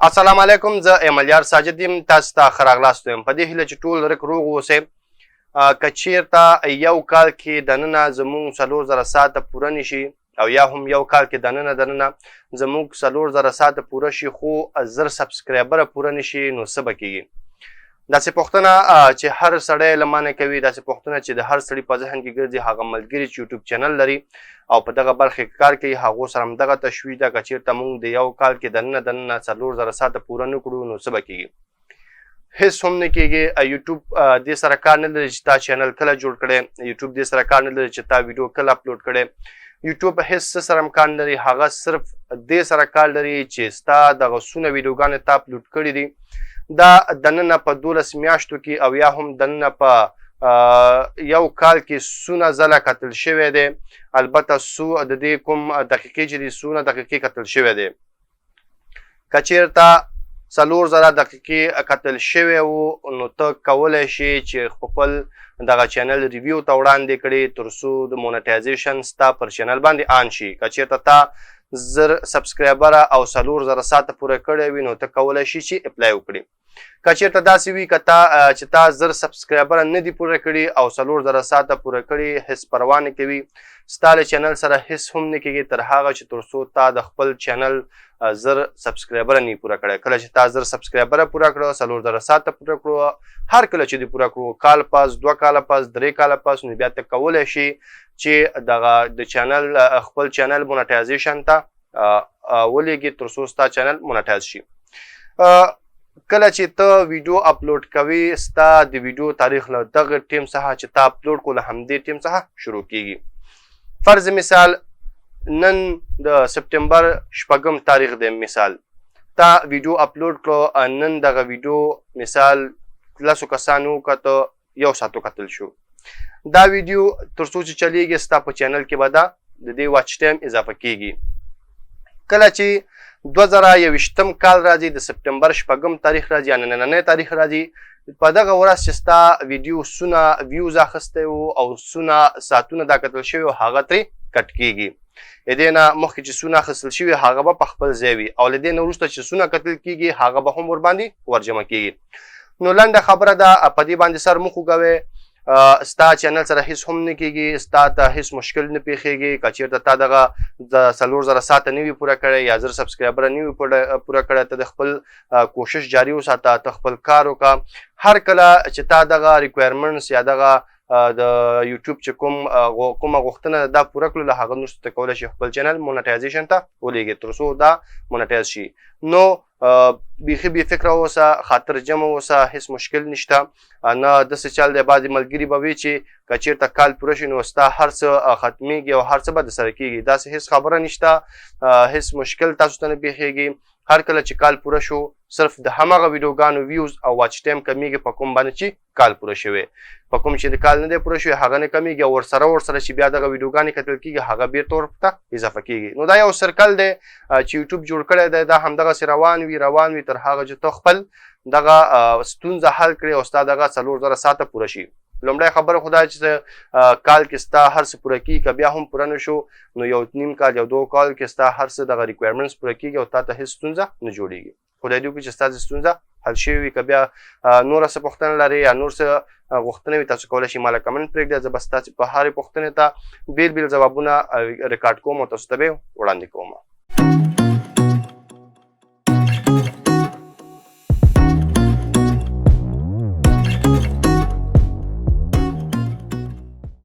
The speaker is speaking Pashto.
السلام علیکم. زه ایملیار ساجد یم. تاسو ته ښه راغلاست یم. په دې هیله چې ټول روغ واوسئ. که چېرته یو کال کې دننه زموږ 4000 ساعته پوره نه شي او یا هم یو کال کې دننه زموږ 4000 ساعته پوره شي خو 1000 سبسکرایبره پوره نه شي، نو څه به کېږي؟ داسې پوښتنه چې هر سړی له ما نه کوي، داسې پوښتنه چې د هر سړي په ذهن کې ګرځي، هغه ملګري چې یوټیوب چینل لري او په دغه برخه کې کار کوي، هغو سره همدغه تشویش ده. که چېرته موږ د یو کال کې دننه 4000 ساعته پوره نه کړو نو څه به کېږي؟ هیڅ هم نه کېږي. یوټیوب دې سره کار نه لري چې تا چینل کله جوړ کړی، یوټیوب دې سره کار نه لري چې تا ویډیو کله اپلوډ کړی. یوټیوب هیڅ څه سره هم کار نه لري، هغه صرف دې سره کار لري چې ستا دغه څونه ویډیوګانې تا اپلوډ کړي دي دا دننه په 12 میاشتو کې او یا هم دننه په یو کال کې څونه ځله کتل شوی دی. البته د دې کوم دقیقې چې دي څونه دقیقې کتل شوی دی. که چېرته 4000 دقیقې کتل شوی و نو ته کولی شي چې خپل دغه چینل ریویو ته وړاندې کړي تر څو د مونټایزیشن ستا پر چینل باندې آن شي. که چېرته تا 1000 سبسکرایبره او 4000 ساعته پوره کړی وي نو ته کولی شي چې اپلای وکړي. که چېرته داسې وي چې تا 1000 سبسکرایبره نه دي پوره کړي او 4000 ساعته پوره کړي، هېڅ پروا نه کوي، ستا له چینل سره هېڅ هم نه کېږي تر هغه چې تر څو تا د خپل چینل 1000 سبسکرایبره نه پوره کړی. کله چې تا 1000 سبسکرایبره پوره کړو، 4000 ساعته پوره کړو، هر کله چې دې پوره کړو، کال پاس، 2 کاله پاس، 3 کاله پاس، نو بیا ته کولی شي چې دغه د چینل خپل چینل مونټایزیشن ته ولېږي تر څو ستا چینل مونټایز شي. کله چې ته ویډیو اپلوډ کوي، ستا د ویډیو تاریخ له دغه ټیم څخه چې تا اپلوډ کړو له همدې ټیم څخه شروع کېږي. فرض مثال نن د سپټمبر 8 تاریخ دی، مثال تا ویډیو اپلوډ کړو، نن دغه ویډیو مثال 10 کسانو وکتو، 1 ساعت وکتل شو. دا ویډیو تر څو چې چلیږي ستا په چینل کې به د دې واچ ټایم اضافه کېږي. کله چې 2021 کال راځي، د سپټمبر 8 تاریخ راځي یا نننی تاریخ راځي، په دغه ورځ چې ستا ویډیو څونه ویوز اخیستی و او څونه ساعتونه دا کتل شوي و هغه ترې کټ کېږي. د دې نه مخکې چې څونه اخیستل شوي هغه به په خپل ځای وي او له دې نه وروسته چې څونه کتل کېږي هغه به هم ورباندې ورجمع کېږي. نو لنډه خبره ده، په دې باندې سر مه خوږوئ. ستا چینل سره هیڅ هم نه کېږي، ستا ته هیڅ مشکل نه پیښیږي. که چېرته تا دغه د 4000 ساعته نه وي پوره کړی یا 1000 سبسکرایبره نه وي پوره کړی، ته د خپل کوشش جاري وساته، ته خپل کار وکړه. هر کله چې تا دغه ریکوایرمنټس یا دغه د یوټیوب چې کومه غوښتنه دا پوره کړو، له هغه وروسته ته کولی شي خپل چینل مونټایزیشن ته ولېږي تر څو دا مونټایز شي. نو بیخي بې فکره اوسه، خاطر جمع اوسه، هېڅ مشکل نشته. نه داسې چل دی، بعضې ملګري به وي چې که چېرته کال پوره شي نو ستا هر څه ختمیږي او هر څه به درسره کېږي. داسې هېڅ خبره نشته، هېڅ مشکل تاسو ته نه پیښیږي. هر کله چې کال پوره شو، صرف د همغه ویډیوګانو ویوز او واچ ټایم کمیږي په کوم باندې چې کال پوره شوی. په کوم چې د کال نه دی پوره شوی هغه نه کمیږي او ورسره چې بیا دغه ویډیوګانې کتل کېږي هغه بېرته ورته اضافه کېږي. نو دا یو سرکل دی چې یوټیوب جوړ کړی دی، دا همدغسې روان وي تر هغه چې ته خپل دغه ستونزه حل کړې او ستا دغه 4000 ساعته پوره شي. لومړی خبره خو دا چې کال کې ستا هر څه پوره کېږي، که بیا هم پوره نه شو نو 1.5 کال یا 2 کال کې ستا هر څه دغه ریکوایرمنټس پوره کېږي او تا ته هېڅ ستونزه نه جوړېږي. خدای دې وکړي چې ستاسې ستونزه حل شوې وي. که بیا نوره څه پوښتنه لرئ یا نور څه غوښتنه وي، تاسو کولی شئ ما له کمنټ پرېږدئ. زه به ستاسې په هرې پوښتنې ته بېل بېل ځوابونه ریکارډ کوم او تاسو ته به یې وړاندې کوم.